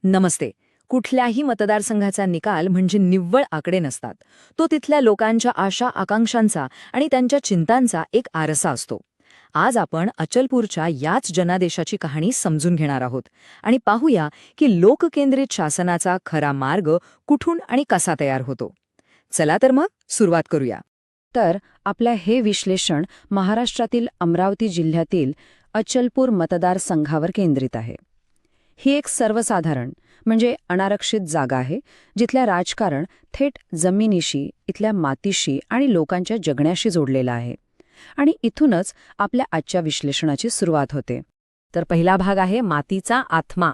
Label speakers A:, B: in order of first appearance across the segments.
A: नमस्ते. कुठल्याही मतदारसंघाचा निकाल म्हणजे निव्वळ आकडे नसतात. तो तिथल्या लोकांच्या आशा आकांक्षांचा आणि त्यांच्या चिंतांचा एक आरसा असतो. आज आपण अचलपूरच्या याच जनादेशाची कहाणी समजून घेणार आहोत आणि पाहूया की लोककेंद्रित शासनाचा खरा मार्ग कुठून आणि कसा तयार होतो. चला तर मग सुरुवात करूया.
B: तर आपल्या हे विश्लेषण महाराष्ट्रातील अमरावती जिल्ह्यातील अचलपूर मतदारसंघावर केंद्रित आहे. ही एक सर्वसाधारण म्हणजे अनारक्षित जागा आहे, जिथल्या राजकारण थेट जमिनीशी, इथल्या मातीशी आणि लोकांच्या जगण्याशी जोडलेलं आहे. आणि इथूनच आपल्या आजच्या विश्लेषणाची सुरुवात होते. तर पहिला भाग आहे मातीचा आत्मा.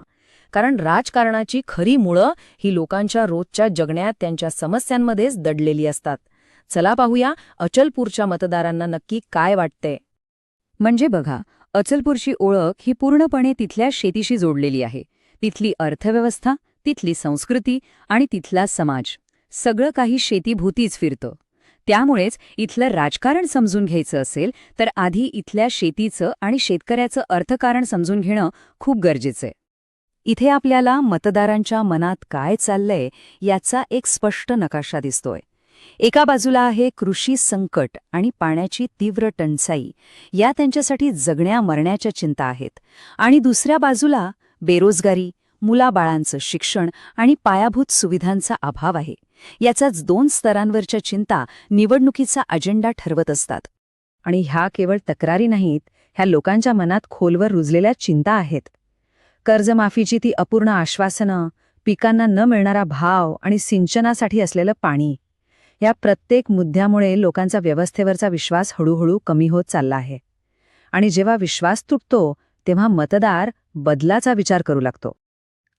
B: कारण राजकारणाची खरी मुळं ही लोकांच्या रोजच्या जगण्यात, त्यांच्या समस्यांमध्येच दडलेली असतात. चला पाहूया अचलपूरच्या मतदारांना नक्की काय वाटतंय. म्हणजे बघा, अचलपूरची ओळख ही पूर्णपणे तिथल्या शेतीशी जोडलेली आहे. तिथली अर्थव्यवस्था, तिथली संस्कृती आणि तिथला समाज सगळं काही शेतीभोवतीच फिरतं. त्यामुळेच इथलं राजकारण समजून घ्यायचं असेल तर आधी इथल्या शेतीचं आणि शेतकऱ्याचं अर्थकारण समजून घेणं खूप गरजेचं आहे. इथे आपल्याला मतदारांच्या मनात काय चाललंय याचा एक स्पष्ट नकाशा दिसतोय. एका बाजूला आहे कृषी संकट आणि पाण्याची तीव्र टंचाई, या त्यांच्यासाठी जगण्या मरण्याच्या चिंता आहेत. आणि दुसऱ्या बाजूला बेरोजगारी, मुलाबाळांचं शिक्षण आणि पायाभूत सुविधांचा अभाव आहे. याचाच 2 स्तरांवरच्या चिंता निवडणुकीचा अजेंडा ठरवत असतात. आणि ह्या केवळ तक्रारी नाहीत, ह्या लोकांच्या मनात खोलवर रुजलेल्या चिंता आहेत. कर्जमाफीची ती अपूर्ण आश्वासनं, पिकांना न मिळणारा भाव आणि सिंचनासाठी असलेलं पाणी, या प्रत्येक मुद्द्यामुळे लोकांचा व्यवस्थेवरचा विश्वास हळूहळू कमी होत चालला आहे. आणि जेव्हा विश्वास तुटतो तेव्हा मतदार बदलाचा विचार करू लागतो.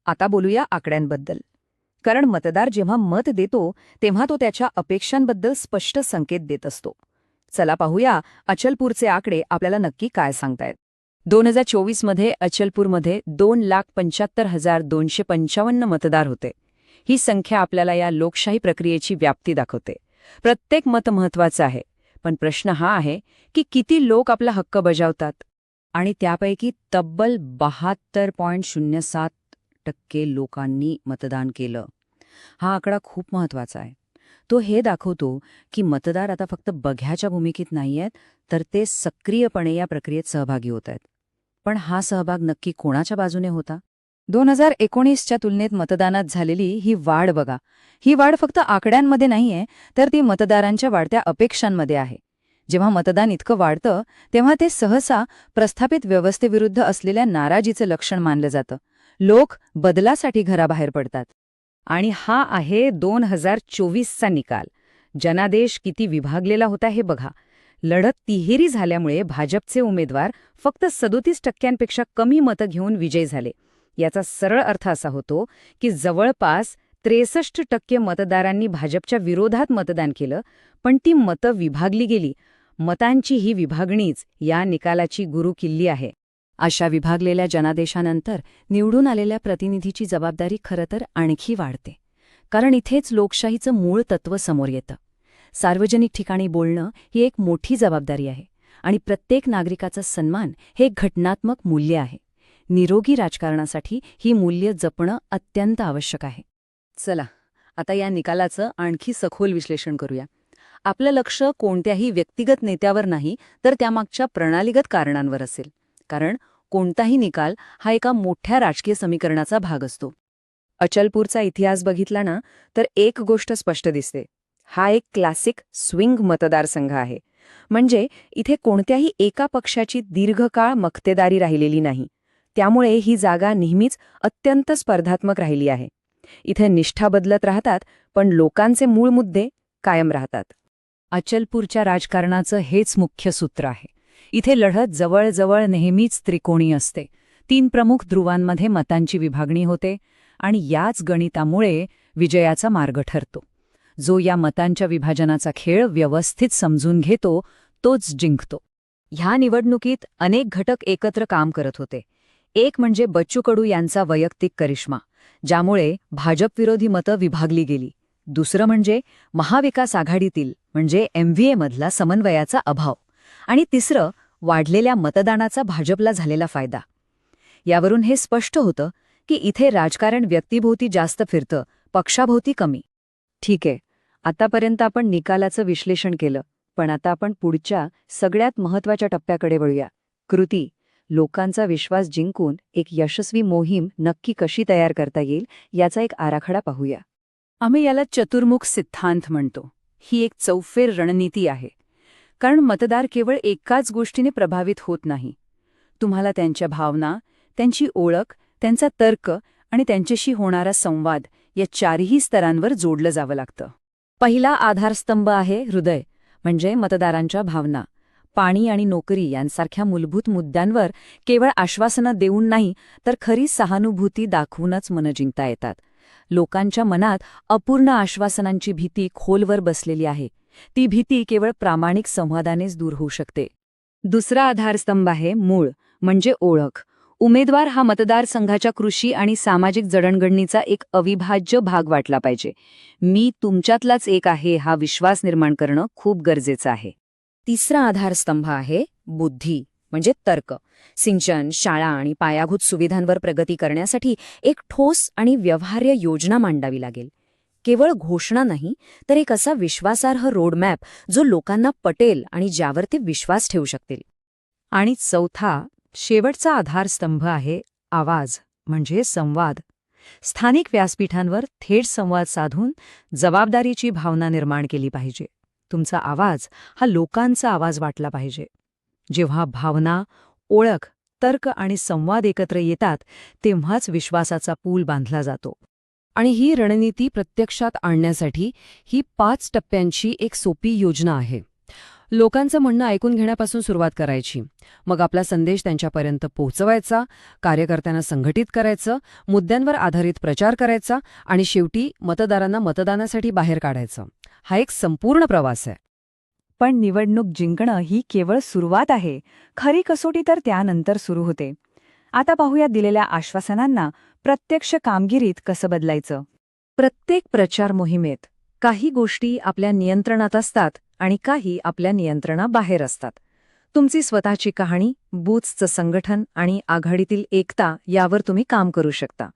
B: आता बोलूया आकड्यांबद्दल. कारण मतदार जेव्हा मत देतो तेव्हा तो त्याच्या अपेक्षांबद्दल स्पष्ट संकेत देत असतो. चला पाहूया अचलपूरचे आकडे आपल्याला नक्की काय सांगतायत. 2024 मध्ये अचलपूरमध्ये 2,75,255 मतदार होते. ही संख्या आपल्याला या लोकशाही प्रक्रियेची व्याप्ती दाखवते. प्रत्येक मत महत्वाचं आहे, पण प्रश्न हा आहे की किती लोक आपला हक्क बजावतात. आणि त्यापैकी तब्बल 72.07% लोकांनी मतदान केलं. हा आकडा खूप महत्वाचा आहे. तो हे दाखवतो की मतदार आता फक्त बघ्याच्या भूमिकेत नाहीयेत, तर ते सक्रियपणे या प्रक्रियेत सहभागी होत आहेत. पण हा सहभाग नक्की कोणाच्या बाजूने होता? 2019च्या तुलनेत मतदानात झालेली ही वाढ बघा. ही वाढ फक्त आकड्यांमध्ये नाहीये, तर ती मतदारांच्या वाढत्या अपेक्षांमध्ये आहे. जेव्हा मतदान इतकं वाढतं तेव्हा ते सहसा प्रस्थापित व्यवस्थेविरुद्ध असलेल्या नाराजीचं लक्षण मानलं जातं. लोक बदलासाठी घराबाहेर पडतात. आणि हा आहे 2024चा निकाल. जनादेश किती विभागलेला होता हे बघा. लढत तिहेरी झाल्यामुळे भाजपचे उमेदवार फक्त 37% कमी मतं घेऊन विजयी झाले. याचा सरळ अर्थ असा होतो की जवळपास 63% मतदारांनी भाजपच्या विरोधात मतदान केलं, पण ती मतं विभागली गेली. मतांची ही विभागणीच या निकालाची गुरुकिल्ली आहे. अशा विभागलेल्या जनादेशानंतर निवडून आलेल्या प्रतिनिधीची जबाबदारी खरं तर आणखी वाढते. कारण इथेच लोकशाहीचं मूळ तत्त्व समोर येतं. सार्वजनिक ठिकाणी बोलणं ही एक मोठी जबाबदारी आहे आणि प्रत्येक नागरिकाचा सन्मान हे एक घटनात्मक मूल्य आहे. निरोगी राजकारणासाठी ही मूल्य जपणं अत्यंत आवश्यक आहे. चला, आता या निकालाचं आणखी सखोल विश्लेषण करूया. आपलं लक्ष कोणत्याही व्यक्तिगत नेत्यावर नाही, तर त्यामागच्या प्रणालीगत कारणांवर असेल. कारण कोणताही निकाल हा एका मोठ्या राजकीय समीकरणाचा भाग असतो. अचलपूरचा इतिहास बघितला ना, तर एक गोष्ट स्पष्ट दिसते. हा एक क्लासिक स्विंग मतदारसंघ आहे. म्हणजे इथे कोणत्याही एका पक्षाची दीर्घकाळ मक्तेदारी राहिलेली नाही. त्यामुळे ही जागा नेहमीच अत्यंत स्पर्धात्मक राहिली आहे. इथे निष्ठा बदलत राहतात, पण लोकांचे मूळ मुद्दे कायम राहतात. अचलपूरच्या राजकारणाचं हेच मुख्य सूत्र आहे. इथे लढत जवळजवळ नेहमीच त्रिकोणी असते. 3 प्रमुख ध्रुवांमध्ये मतांची विभागणी होते आणि याच गणितामुळे विजयाचा मार्ग ठरतो. जो या मतांच्या विभाजनाचा खेळ व्यवस्थित समजून घेतो तोच जिंकतो. ह्या निवडणुकीत अनेक घटक एकत्र काम करत होते. एक म्हणजे बच्चू कडू यांचा वैयक्तिक करिश्मा, ज्यामुळे भाजपविरोधी मतं विभागली गेली. दुसरं म्हणजे महाविकास आघाडीतील म्हणजे MVA मधला समन्वयाचा अभाव. आणि तिसरं वाढलेल्या मतदानाचा भाजपला झालेला फायदा. यावरून हे स्पष्ट होतं
A: की इथे राजकारण व्यक्तिभोवती जास्त फिरतं, पक्षाभोवती कमी. ठीक आहे, आतापर्यंत आपण निकालाचं विश्लेषण केलं, पण आता आपण पुढच्या सगळ्यात महत्त्वाच्या टप्प्याकडे वळूया. कृती. लोकांचा विश्वास जिंकून एक यशस्वी मोहीम नक्की कशी तयार करता येईल याचा एक आराखडा पाहूया.
B: आम्ही याला चतुर्मुख सिद्धांत म्हणतो. ही एक चौफेर रणनीती आहे. कारण मतदार केवळ एकाच गोष्टीने प्रभावित होत नाही. तुम्हाला त्यांच्या भावना, त्यांची ओळख, त्यांचा तर्क आणि त्यांच्याशी होणारा संवाद या चारही स्तरांवर जोडलं जावं लागतं.
A: पहिला आधारस्तंभ आहे हृदय, म्हणजे मतदारांच्या भावना. पाणी आणि नोकरी यांसारख्या मूलभूत मुद्द्यांवर केवळ आश्वासनं देऊन नाही, तर खरी सहानुभूती दाखवूनच मनं जिंकता येतात. लोकांच्या मनात अपूर्ण आश्वासनांची भीती खोलवर बसलेली आहे. ती भीती केवळ प्रामाणिक संवादानेच दूर होऊ शकते. दुसरा आधारस्तंभ आहे मूळ, म्हणजे ओळख. उमेदवार हा मतदारसंघाच्या कृषी आणि सामाजिक जडणघडणीचा एक अविभाज्य भाग वाटला पाहिजे. मी तुमच्यातलाच एक आहे हा विश्वास निर्माण करणं खूप गरजेचं आहे. तिसरा आधारस्तंभ आहे बुद्धी, म्हणजे तर्क. सिंचन, शाळा आणि पायाभूत सुविधांवर प्रगती करण्यासाठी एक ठोस आणि व्यवहार्य योजना मांडावी लागेल. केवळ घोषणा नाही, तर एक असा विश्वासार्ह रोडमॅप जो लोकांना पटेल आणि ज्यावर ते विश्वास ठेवू शकतील. आणि चौथा, शेवटचा आधारस्तंभ आहे आवाज, म्हणजे संवाद. स्थानिक व्यासपीठांवर थेट संवाद साधून जबाबदारीची भावना निर्माण केली पाहिजे. तुमचा आवाज हा लोकांचा आवाज वाटला पाहिजे. जेव्हा भावना, ओळख, तर्क आणि संवाद एकत्र येतात, तेव्हाच विश्वासाचा पूल बांधला जातो.
B: आणि ही रणनीती प्रत्यक्षात आणण्यासाठी ही 5 टप्प्यांची एक सोपी योजना आहे. लोकांचं म्हणणं ऐकून घेण्यापासून सुरुवात करायची, मग आपला संदेश त्यांच्यापर्यंत पोहोचवायचा, कार्यकर्त्यांना संघटित करायचं, मुद्द्यांवर आधारित प्रचार करायचा आणि शेवटी मतदारांना मतदानासाठी बाहेर काढायचं. हा एक संपूर्ण प्रवास आहे.
A: पण निवडणूक जिंकणं ही केवळ सुरुवात आहे. खरी कसोटी तर त्यानंतर सुरू होते. आता पाहूया दिलेल्या आश्वासनांना प्रत्यक्ष कामगिरीत कसं बदलायचं. प्रत्येक प्रचार मोहिमेत काही गोष्टी आपल्या नियंत्रणात असतात आणि काही आपल्या नियंत्रणाबाहेर असतात. तुमची स्वतःची कहाणी, बूथचं संघटन आणि आघाडीतील एकता यावर तुम्ही काम करू शकता.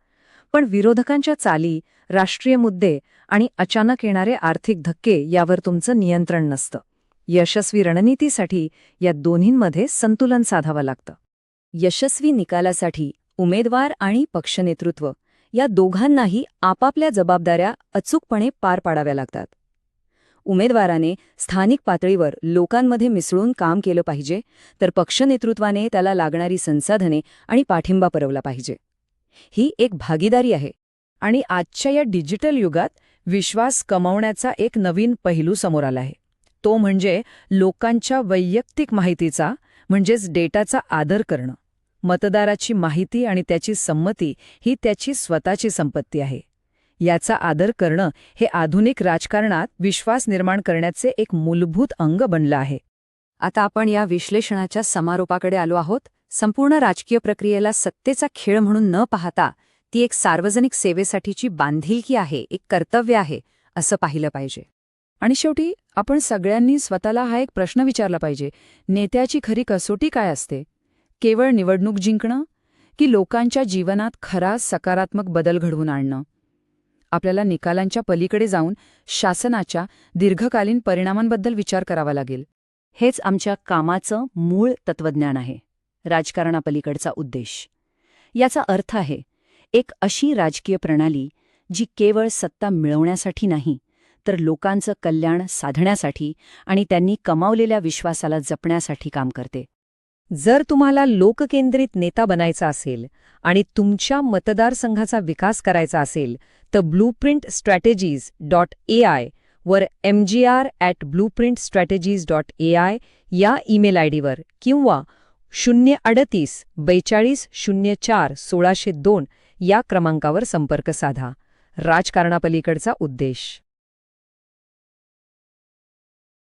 A: पण विरोधकांच्या चाली, राष्ट्रीय मुद्दे आणि अचानक येणारे आर्थिक धक्के यावर तुमचं नियंत्रण नसतं. यशस्वी रणनीतीसाठी या दोन्हींमध्ये संतुलन साधावं लागतं. यशस्वी निकालासाठी उमेदवार आणि पक्षनेतृत्व या दोघांनाही आपापल्या जबाबदाऱ्या अचूकपणे पार पाडाव्या लागतात. उमेदवाराने स्थानिक पातळीवर लोकांमध्ये मिसळून काम केलं पाहिजे, तर पक्षनेतृत्वाने त्याला लागणारी संसाधने आणि पाठिंबा पुरवला पाहिजे. ही एक भागीदारी आहे.
B: आणि आजच्या या डिजिटल युगात विश्वास कमावण्याचा एक नवीन पैलू समोर आला आहे. तो म्हणजे लोकांच्या वैयक्तिक माहितीचा, म्हणजेच डेटाचा आदर करणं. मतदाराची माहिती आणि त्याची संमती ही त्याची स्वतःची संपत्ती आहे. याचा आदर करणं हे आधुनिक राजकारणात विश्वास निर्माण करण्याचे एक मूलभूत अंग बनलं आहे.
A: आता आपण या विश्लेषणाच्या समारोपाकडे आलो आहोत. संपूर्ण राजकीय प्रक्रियेला सत्तेचा खेळ म्हणून न पाहता ती एक सार्वजनिक सेवेसाठीची बांधिलकी आहे, एक कर्तव्य आहे, असं पाहिलं पाहिजे.
B: आणि शेवटी आपण सगळ्यांनी स्वतःला हा एक प्रश्न विचारला पाहिजे, नेत्याची खरी कसोटी काय असते? केवळ निवडणूक जिंकणं की लोकांच्या जीवनात खरा सकारात्मक बदल घडवून आणणं? आपल्याला निकालांच्या पलीकडे जाऊन शासनाच्या दीर्घकालीन परिणामांबद्दल विचार करावा लागेल.
A: हेच आमच्या कामाचं मूळ तत्वज्ञान आहे, राजकारणापलीकडचा उद्देश. याचा अर्थ आहे एक अशी राजकीय प्रणाली जी केवळ सत्ता मिळवण्यासाठी नाही, तर लोकांचं कल्याण साधण्यासाठी आणि त्यांनी कमावलेल्या विश्वासाला जपण्यासाठी काम करते. जर तुम्हाला लोककेंद्रित नेता बनायचा असेल आणि तुमच्या मतदारसंघाचा विकास करायचा असेल, तर blueprintstrategies.ai वर mgr@blueprintstrategies.ai या ईमेल आयडीवर किंवा 038 42 04 1602 या क्रमांकावर संपर्क साधा. राजकारणापलीकडचा उद्देश.